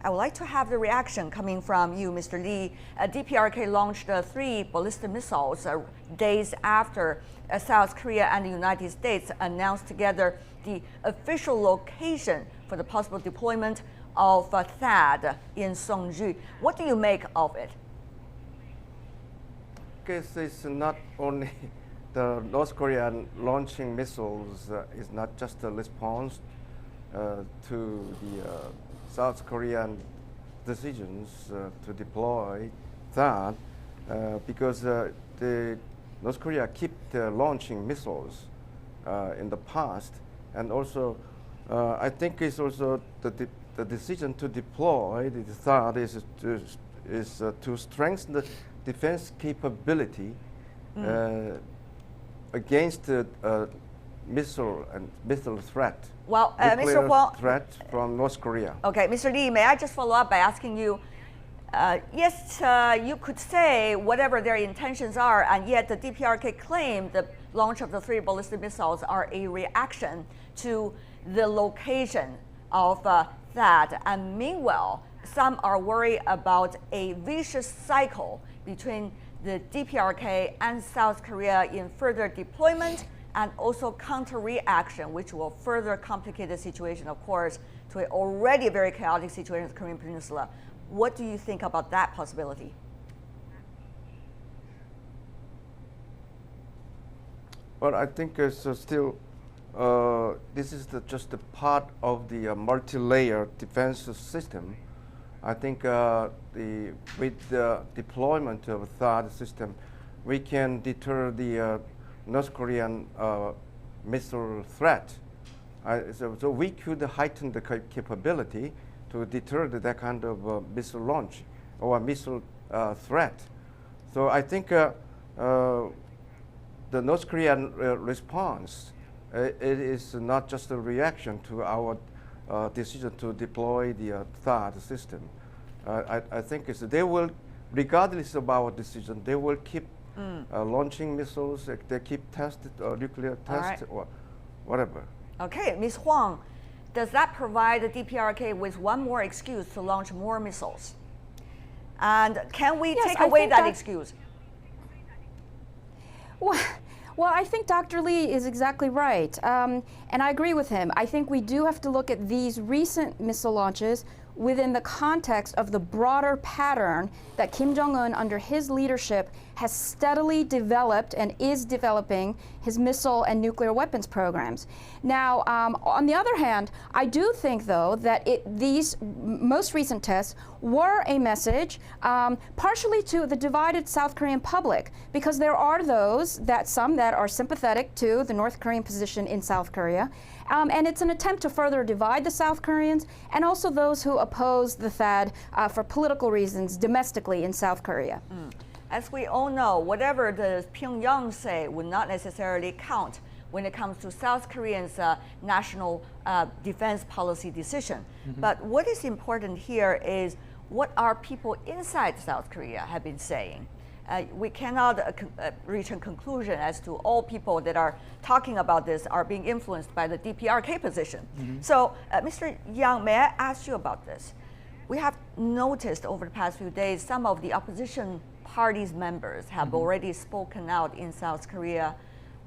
I would like to have the reaction coming from you, Mr. Lee. DPRK launched 3 ballistic missiles days after South Korea and the United States announced together the official location for the possible deployment of THAAD in Seongju. What do you make of it? I guess it's not only the North Korean launching missiles is not just a response to the South Korean decisions to deploy THAAD, because the North Korea kept launching missiles in the past, and also I think it's also the decision to deploy the THAAD is to strengthen the defense capability against the missile threat. Well, Mr. Hwang, threat from North Korea. Okay, Mr. Lee, may I just follow up by asking you, yes, you could say whatever their intentions are, and yet the DPRK claimed the launch of the 3 ballistic missiles are a reaction to the location of THAAD. And meanwhile, some are worried about a vicious cycle between the DPRK and South Korea in further deployment and also counter-reaction, which will further complicate the situation, of course, to an already very chaotic situation in the Korean Peninsula. What do you think about that possibility? Well, I think it's still, this is just a part of the multi-layer defense system. I think with the deployment of THAAD system, we can deter the North Korean missile threat. So we could heighten the capability to deter that kind of missile launch or missile threat. So I think the North Korean response, it is not just a reaction to our decision to deploy the THAAD system. I think they will, regardless of our decision, they will keep launching missiles, they keep tested nuclear tests or whatever. Okay, Ms. Hwang, does that provide the DPRK with one more excuse to launch more missiles? And can we take away that excuse? Well, I think Dr. Lee is exactly right. And I agree with him. I think we do have to look at these recent missile launches within the context of the broader pattern that Kim Jong-un, under his leadership, has steadily developed and is developing his missile and nuclear weapons programs. Now, on the other hand, I do think, though, that these most recent tests were a message partially to the divided South Korean public, because there are some that are sympathetic to the North Korean position in South Korea. And it's an attempt to further divide the South Koreans and also those who oppose the THAAD for political reasons domestically in South Korea. As we all know, whatever the Pyongyang say would not necessarily count when it comes to South Koreans' national defense policy decision. But what is important here is what our people inside South Korea have been saying. We cannot reach a conclusion as to all people that are talking about this are being influenced by the DPRK position. So, Mr. Yang, may I ask you about this? We have noticed over the past few days some of the opposition parties' members have already spoken out in South Korea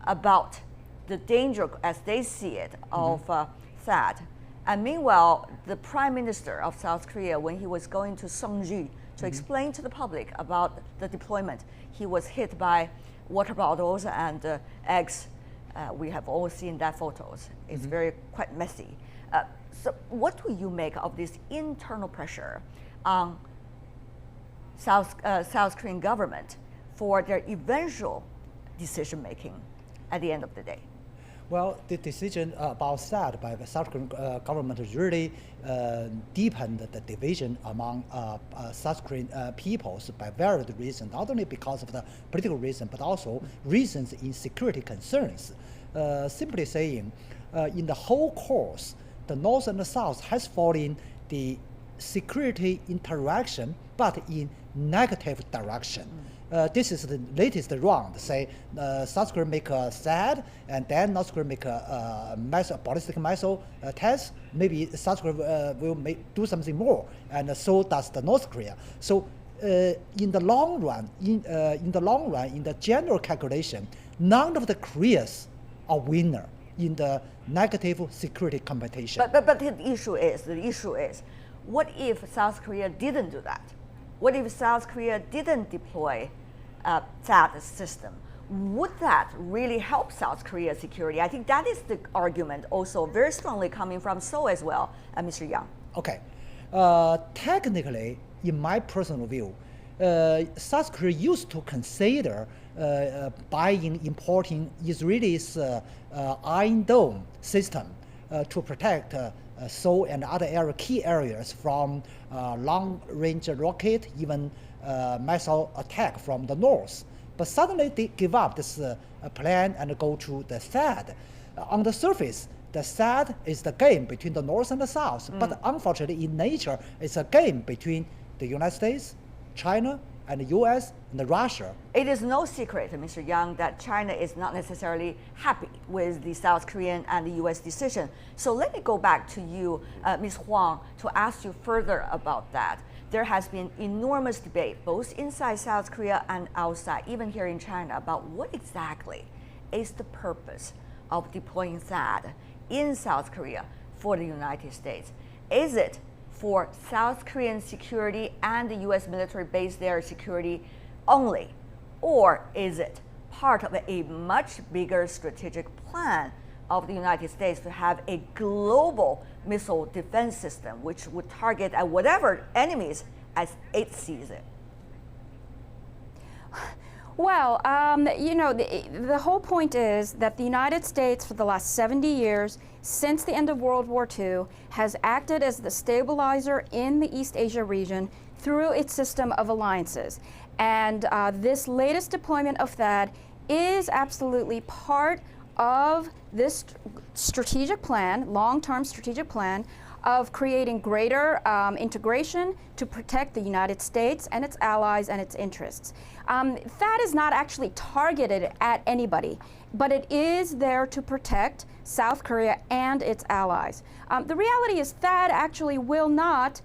about the danger, as they see it, of THAAD. And meanwhile, the Prime Minister of South Korea, when he was going to Seongju to explain to the public about the deployment, he was hit by water bottles and eggs. We have all seen that photos. It's quite messy. So what do you make of this internal pressure on South Korean government for their eventual decision making at the end of the day? Well, the decision about THAAD by the South Korean government really deepened the division among South Korean peoples by various reasons, not only because of the political reason, but also reasons in security concerns. Simply saying, in the whole course, the North and the South has fallen the security interaction, but in negative direction. This is the latest round. Say South Korea make a THAAD, and then North Korea make a ballistic missile test. Maybe South Korea will do something more, and so does the North Korea. So in the long run, in the general calculation, none of the Koreas are winner in the negative security competition. But the issue is, what if South Korea didn't do that? What if South Korea didn't deploy THAAD system? Would that really help South Korea's security? I think that is the argument also very strongly coming from Seoul as well, Mr. Yang. Okay. Technically, in my personal view, South Korea used to consider importing Israelis' Iron Dome system to protect Seoul and other key areas from long-range rocket, even missile attack from the north. But suddenly they give up this plan and go to the THAAD. On the surface, the THAAD is the game between the north and the south. But unfortunately, in nature, it's a game between the United States, China, and the US and Russia. It is no secret, Mr. Yang, that China is not necessarily happy with the South Korean and the US decision. So let me go back to you, Ms. Hwang, to ask you further about that. There has been enormous debate, both inside South Korea and outside, even here in China, about what exactly is the purpose of deploying THAAD in South Korea for the United States. Is it for South Korean security and the US military base there security only? Or is it part of a much bigger strategic plan of the United States to have a global missile defense system which would target at whatever enemies as it sees it? Well, the whole point is that the United States for the last 70 years, since the end of World War II, has acted as the stabilizer in the East Asia region through its system of alliances. And this latest deployment of THAAD is absolutely part of this strategic plan, long-term strategic plan, of creating greater integration to protect the United States and its allies and its interests. THAAD is not actually targeted at anybody, but it is there to protect South Korea and its allies. The reality is THAAD actually will not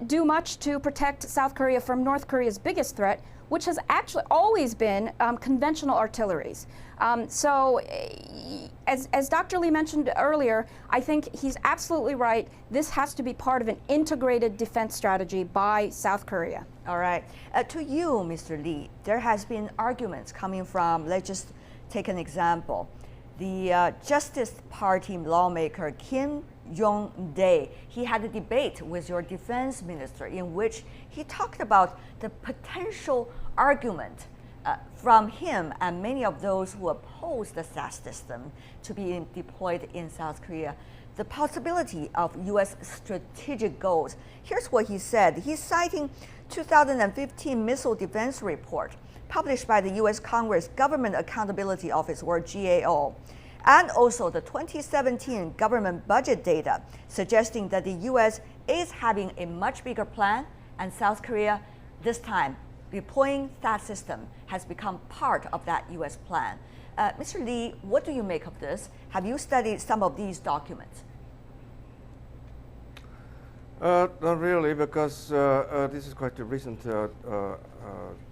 do much to protect South Korea from North Korea's biggest threat, which has actually always been conventional artilleries. So as Dr. Lee mentioned earlier, I think he's absolutely right. This has to be part of an integrated defense strategy by South Korea. All right. To you, Mr. Lee, there has been arguments coming from, let's just take an example. The Justice Party lawmaker Kim Yong-dae, he had a debate with your defense minister in which he talked about the potential argument from him and many of those who oppose the THAAD system to be deployed in South Korea, the possibility of U.S. strategic goals. Here's what he said. He's citing 2015 Missile Defense Report published by the U.S. Congress Government Accountability Office, or GAO, and also the 2017 government budget data suggesting that the U.S. is having a much bigger plan, and South Korea, this time, deploying THAAD system has become part of that U.S. plan. Mr. Lee, what do you make of this? Have you studied some of these documents? Not really, because this is quite a recent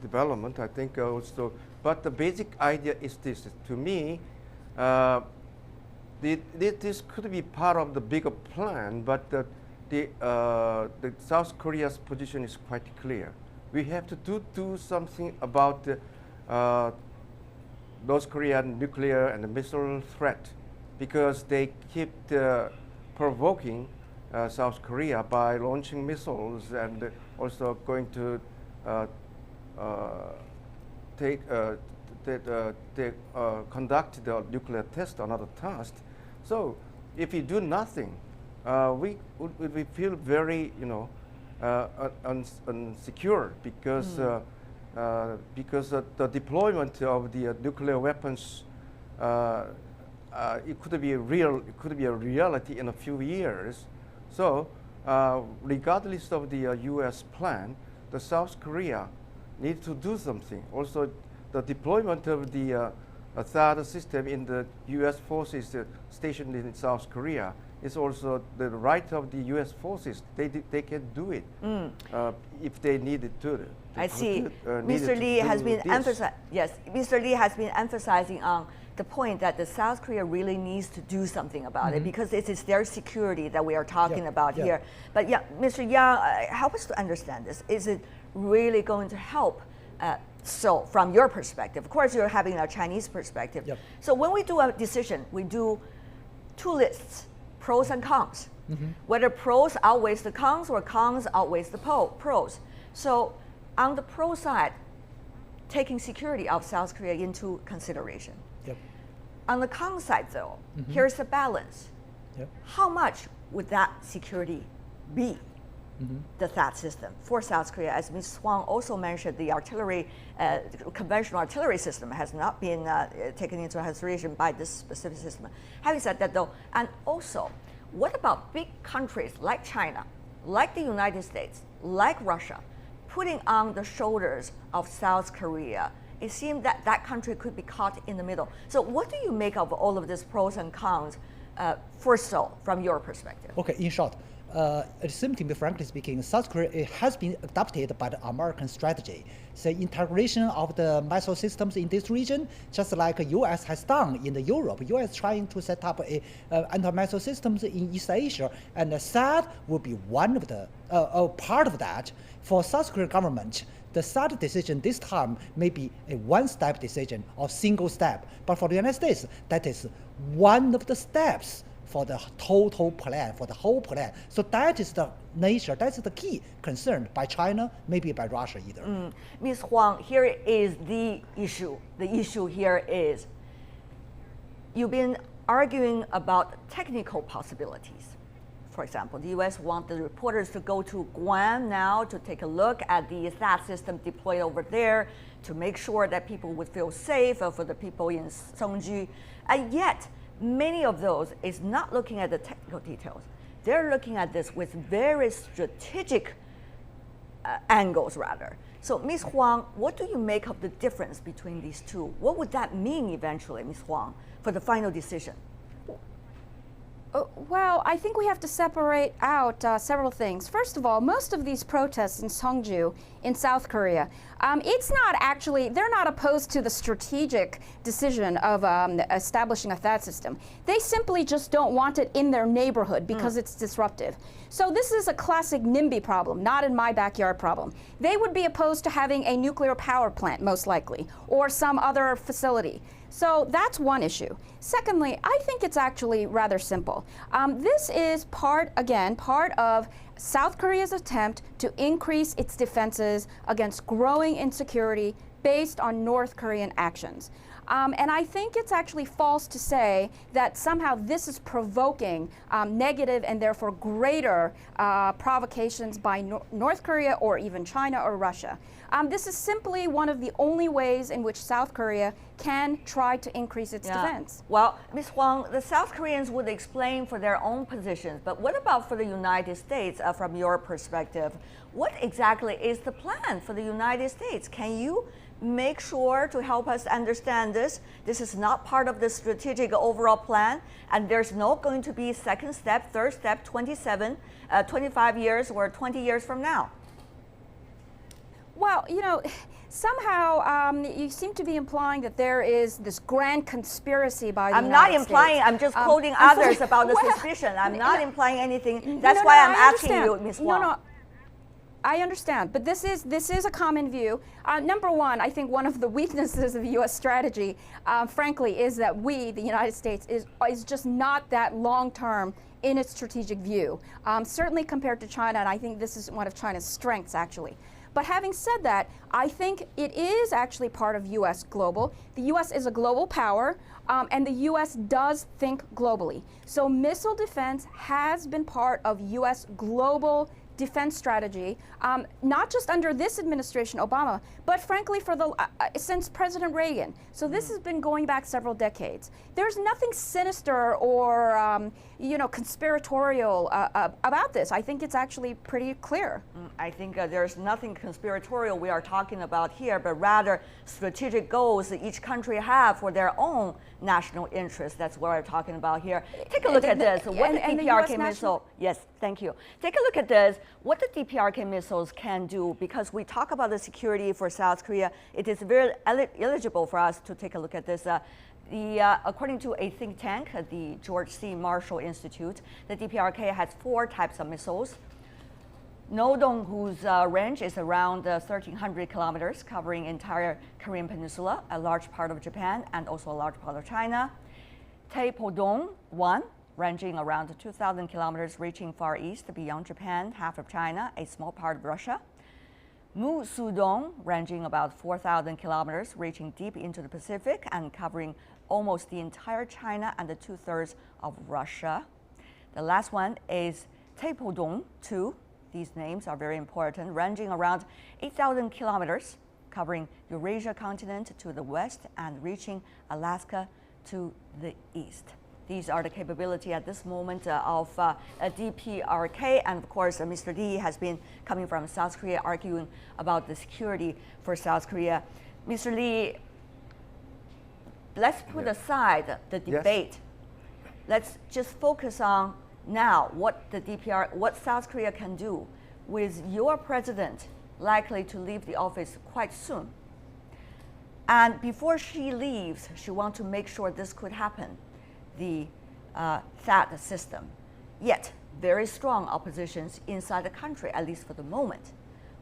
development, I think also. But the basic idea is this. To me, this could be part of the bigger plan, but the South Korea's position is quite clear. We have to do something about North Korean nuclear and missile threat, because they keep provoking South Korea by launching missiles and also going to conduct the nuclear test, another test. So if we do nothing, we feel very, unsecure, because the deployment of the nuclear weapons, it could be a reality in a few years. So regardless of the U.S. plan, the South Korea needs to do something. Also, the deployment of the THAAD system in the U.S. forces stationed in South Korea is also the right of the U.S. forces. They can do it if they needed to. I see. Mr. Lee has been Mr. Lee has been emphasizing on the point that the South Korea really needs to do something about it because it is their security that we are talking about here. But yeah, Mr. Yang, help us to understand this. Is it really going to help? So from your perspective, of course you're having a Chinese perspective. So when we do a decision, we do two lists, pros and cons. Whether pros outweighs the cons or cons outweighs the pros. So on the pro side, taking security of South Korea into consideration. On the con side though, here's the balance. How much would that security be? The THAAD system for South Korea, as Ms. Hwang also mentioned, the artillery, conventional artillery system has not been taken into consideration by this specific system. Having said that though, and also, what about big countries like China, like the United States, like Russia, putting on the shoulders of South Korea? It seemed that that country could be caught in the middle. So what do you make of all of these pros and cons for Seoul from your perspective? Okay, in short, it seems to me, frankly speaking, South Korea has been adopted by the American strategy. The integration of the missile systems in this region, just like the U.S. has done in the Europe. U.S. trying to set up anti-missile systems in East Asia, and THAAD will be one of the part of that. For South Korean government, the THAAD decision this time may be a one-step decision or single step, but for the United States, that is one of the steps for the total plan, for the whole plan. So that is the nature, that's the key concern by China, maybe by Russia either. Ms. Hwang, here is the issue. The issue here is you've been arguing about technical possibilities. For example, the U.S. wants the reporters to go to Guam now to take a look at the THAAD system deployed over there to make sure that people would feel safe for the people in Seongju. And yet, many of those is not looking at the technical details. They're looking at this with very strategic angles, rather. So, Ms. Hwang, what do you make of the difference between these two? What would that mean eventually, Ms. Hwang, for the final decision? Well, I think we have to separate out several things. First of all, most of these protests in Seongju in South Korea, it's not actually, they're not opposed to the strategic decision of establishing a THAAD system. They simply just don't want it in their neighborhood because it's disruptive. So this is a classic NIMBY problem, not in my backyard problem. They would be opposed to having a nuclear power plant, most likely, or some other facility. So that's one issue. Secondly, I think it's actually rather simple. This is part of South Korea's attempt to increase its defenses against growing insecurity based on North Korean actions. And I think it's actually false to say that somehow this is provoking negative and therefore greater provocations by North Korea or even China or Russia. This is simply one of the only ways in which South Korea can try to increase its defense. Well, Ms. Hwang, the South Koreans would explain for their own positions, but what about for the United States from your perspective? What exactly is the plan for the United States? Can you make sure to help us understand this? This is not part of the strategic overall plan, and there's not going to be second step, third step, 25 years or 20 years from now. Well, you know, somehow you seem to be implying that there is this grand conspiracy by the United States. I'm not implying, I'm just quoting others about the suspicion. I'm not implying anything. That's why I'm asking you, Ms. Hwang. No, I understand, but this is a common view. Number one, I think one of the weaknesses of U.S. strategy, frankly, is that we, the United States, is just not that long-term in its strategic view, certainly compared to China, and I think this is one of China's strengths, actually. But having said that, I think it is actually part of U.S. global. The U.S. is a global power, and the U.S. does think globally. So missile defense has been part of U.S. global defense strategy, not just under this administration, Obama, but frankly for the since President Reagan. So this has been going back several decades. There's nothing sinister or conspiratorial about this. I think it's actually pretty clear. I think there's nothing conspiratorial we are talking about here, but rather strategic goals that each country have for their own national interests. That's what we're talking about here. Take a look at this. What the DPRK missile, yes, thank you. Take a look at this, what the DPRK missiles can do, because we talk about the security for South Korea. It is very eligible for us to take a look at this. According to a think tank, the George C. Marshall Institute, the DPRK has 4 types of missiles. Nodong, whose range is around 1,300 kilometers, covering entire Korean peninsula, a large part of Japan, and also a large part of China. Tai-Hwan, ranging around 2,000 kilometers, reaching far east beyond Japan, half of China, a small part of Russia. Mu-Sudong, ranging about 4,000 kilometers, reaching deep into the Pacific and covering almost the entire China and the 2/3 of Russia. The last one is Tai-Podong 2. These names are very important, ranging around 8,000 kilometers, covering Eurasia continent to the west and reaching Alaska to the east. These are the capability at this moment of DPRK, and of course Mr. Lee has been coming from South Korea arguing about the security for South Korea. Mr. Lee, let's put aside the debate. Let's just focus on now what South Korea can do with your president likely to leave the office quite soon. And before she leaves, she wants to make sure this could happen, the THAAD system. Yet, very strong oppositions inside the country, at least for the moment.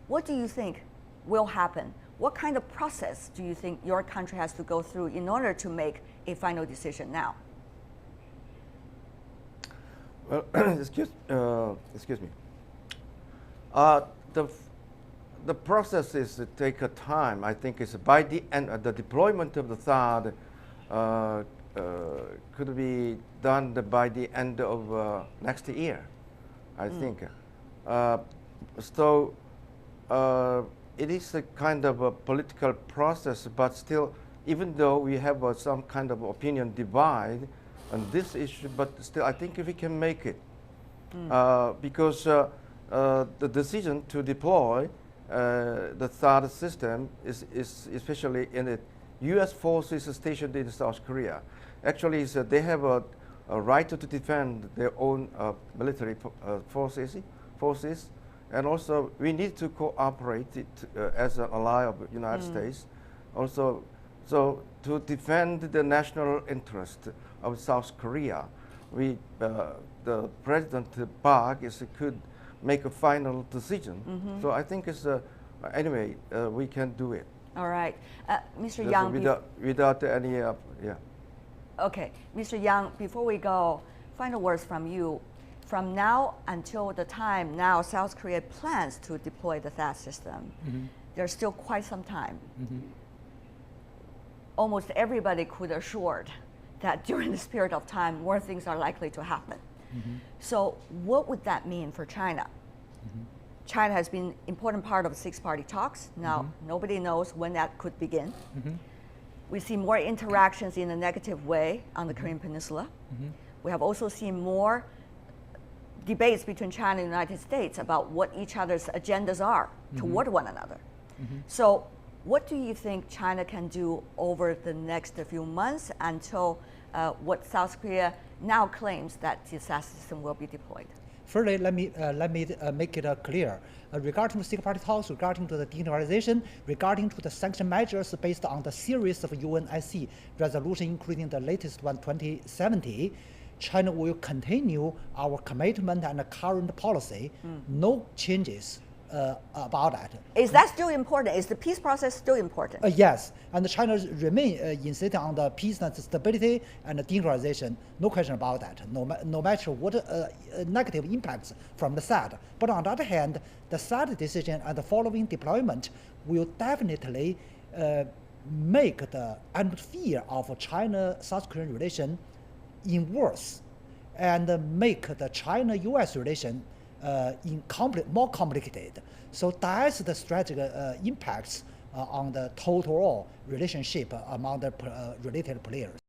What do you think will happen? What kind of process do you think your country has to go through in order to make a final decision now? Well, excuse me. The process is to take a time. I think it's by the end, the deployment of the THAAD could be done by the end of next year, I think. So it is a kind of a political process, but still, even though we have some kind of opinion divide on this issue, but still, I think if we can make it, because the decision to deploy the THAAD system is especially in the U.S. forces stationed in South Korea. Actually, they have a right to defend their own military forces, and also we need to cooperate as an ally of the United States. Also, so to defend the national interest of South Korea, the President Park could make a final decision. So I think it's anyway we can do it. All right, Mr. Yang. Without any Okay, Mr. Yang. Before we go, final words from you. From now until the time now South Korea plans to deploy the THAAD system, there's still quite some time. Almost everybody could assure that during this period of time, more things are likely to happen. So what would that mean for China? China has been an important part of 6-party talks. Now, nobody knows when that could begin. We see more interactions in a negative way on the Korean Peninsula. We have also seen more debates between China and the United States about what each other's agendas are toward one another. So what do you think China can do over the next few months until what South Korea now claims that the THAAD system will be deployed? Firstly, let me make it clear. Regarding to 6-party talks, regarding to the denuclearization, regarding to the sanction measures based on the series of UNSC resolution, including the latest one, 2070, China will continue our commitment and current policy. No changes about that. Is that still important? Is the peace process still important? Yes, and China remain insisting on the peace and stability and denuclearization. No question about that. No matter what negative impacts from the THAAD. But on the other hand, the THAAD decision and the following deployment will definitely make the atmosphere of China-South Korean relation in worse, and make the China-U.S. relation more complicated. So that's the strategic impacts on the total relationship among the related players.